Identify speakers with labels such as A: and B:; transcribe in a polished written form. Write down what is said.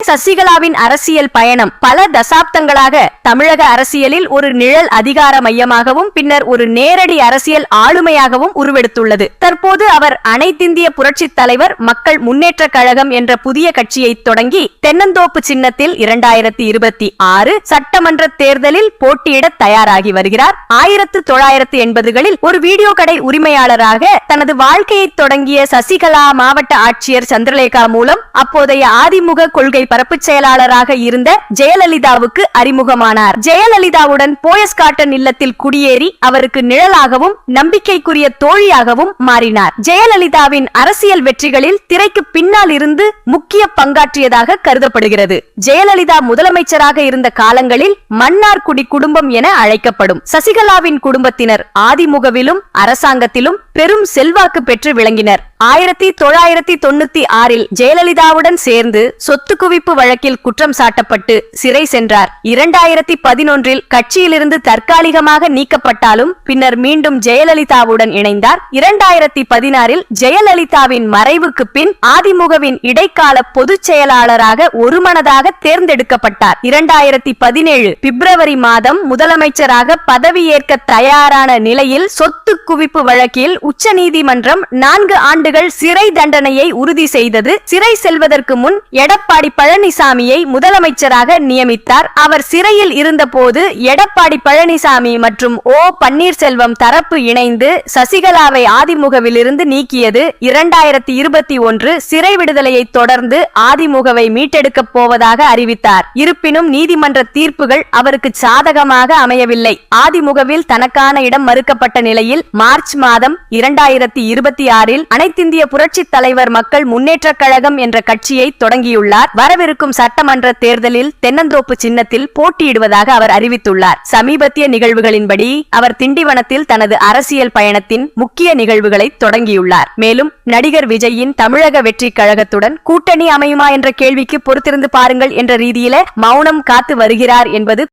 A: சசிகலாவின் அரசியல் பயணம் பல தசாப்தங்களாக தமிழக அரசியலில் ஒரு நிழல் அதிகார மையமாகவும் பின்னர் ஒரு நேரடி அரசியல் ஆளுமையாகவும் உருவெடுத்துள்ளது. தற்போது அவர் அனைத்திந்திய புரட்சித் தலைவர் மக்கள் முன்னேற்ற கழகம் என்ற புதிய கட்சியை தொடங்கி தென்னந்தோப்பு சின்னத்தில் 2026 சட்டமன்ற தேர்தலில் போட்டியிட தயாராகி வருகிறார். 1980களில் ஒரு வீடியோ கடை உரிமையாளராக தனது வாழ்க்கையை தொடங்கிய சசிகலா மாவட்ட ஆட்சியர் சந்திரலேகா மூலம் அப்போதைய அதிமுக கொள்கை பரப்பு செயலாளராக இருந்த ஜெயலலிதாவுக்கு அறிமுகமானார். ஜெயலலிதாவுடன் போயஸ் காட்டன் இல்லத்தில் குடியேறி அவருக்கு நிழலாகவும் நம்பிக்கைக்குரிய தோழியாகவும் மாறினார். ஜெயலலிதாவின் அரசியல் வெற்றிகளில் திரைக்கு பின்னால் இருந்து முக்கிய பங்காற்றியதாக கருதப்படுகிறது. ஜெயலலிதா முதலமைச்சராக இருந்த காலங்களில் மன்னார்குடி குடும்பம் என அழைக்கப்படும் சசிகலாவின் குடும்பத்தினர் அதிமுகவிலும் அரசாங்கத்திலும் பெரும் செல்வாக்கு பெற்று விளங்கினர். 1996 ஜெயலலிதாவுடன் சேர்ந்து சொத்து குவிப்பு வழக்கில் குற்றம் சாட்டப்பட்டு சிறை சென்றார். 2011 கட்சியிலிருந்து தற்காலிகமாக நீக்கப்பட்டாலும் பின்னர் மீண்டும் ஜெயலலிதாவுடன் இணைந்தார். 2016 ஜெயலலிதாவின் மறைவுக்கு பின் அதிமுகவின் இடைக்கால பொதுச் செயலாளராக ஒருமனதாக தேர்ந்தெடுக்கப்பட்டார். 2017 பிப்ரவரி மாதம் முதலமைச்சராக பதவியேற்க தயாரான நிலையில் சொத்து குவிப்பு வழக்கில் உச்சநீதிமன்றம் 4 ஆண்டுகள் சிறை தண்டனையை உறுதி செய்தது. சிறை செல்வதற்கு முன் எடப்பாடி பழனிசாமியை முதலமைச்சராக நியமித்தார். அவர் சிறையில் இருந்தபோது எடப்பாடி பழனிசாமி மற்றும் ஓ பன்னீர்செல்வம் தரப்பு இணைந்து சசிகலாவை அதிமுகவிலிருந்து நீக்கியது. 2021 சிறை விடுதலையை தொடர்ந்து அதிமுகவை மீட்டெடுக்கப் போவதாக அறிவித்தார். இருப்பினும் நீதிமன்ற தீர்ப்புகள் அவருக்கு சாதகமாக அமையவில்லை. அதிமுகவில் தனக்கான இடம் மறுக்கப்பட்ட நிலையில் மார்ச் மாதம் 2026 அனைத்திந்திய புரட்சித் தலைவர் மக்கள் முன்னேற்ற கழகம் என்ற கட்சியை தொடங்கியுள்ளார். வரவிருக்கும் சட்டமன்ற தேர்தலில் தென்னந்தோப்பு சின்னத்தில் போட்டியிடுவதாக அவர் அறிவித்துள்ளார். சமீபத்திய நிகழ்வுகளின்படி அவர் திண்டிவனத்தில் தனது அரசியல் பயணத்தின் முக்கிய நிகழ்வுகளை தொடங்கியுள்ளார். மேலும் நடிகர் விஜயின் தமிழக வெற்றி கழகத்துடன் கூட்டணி அமையுமா என்ற கேள்விக்கு பொறுத்திருந்து பாருங்கள் என்ற ரீதியில மௌனம் காத்து வருகிறார் என்பது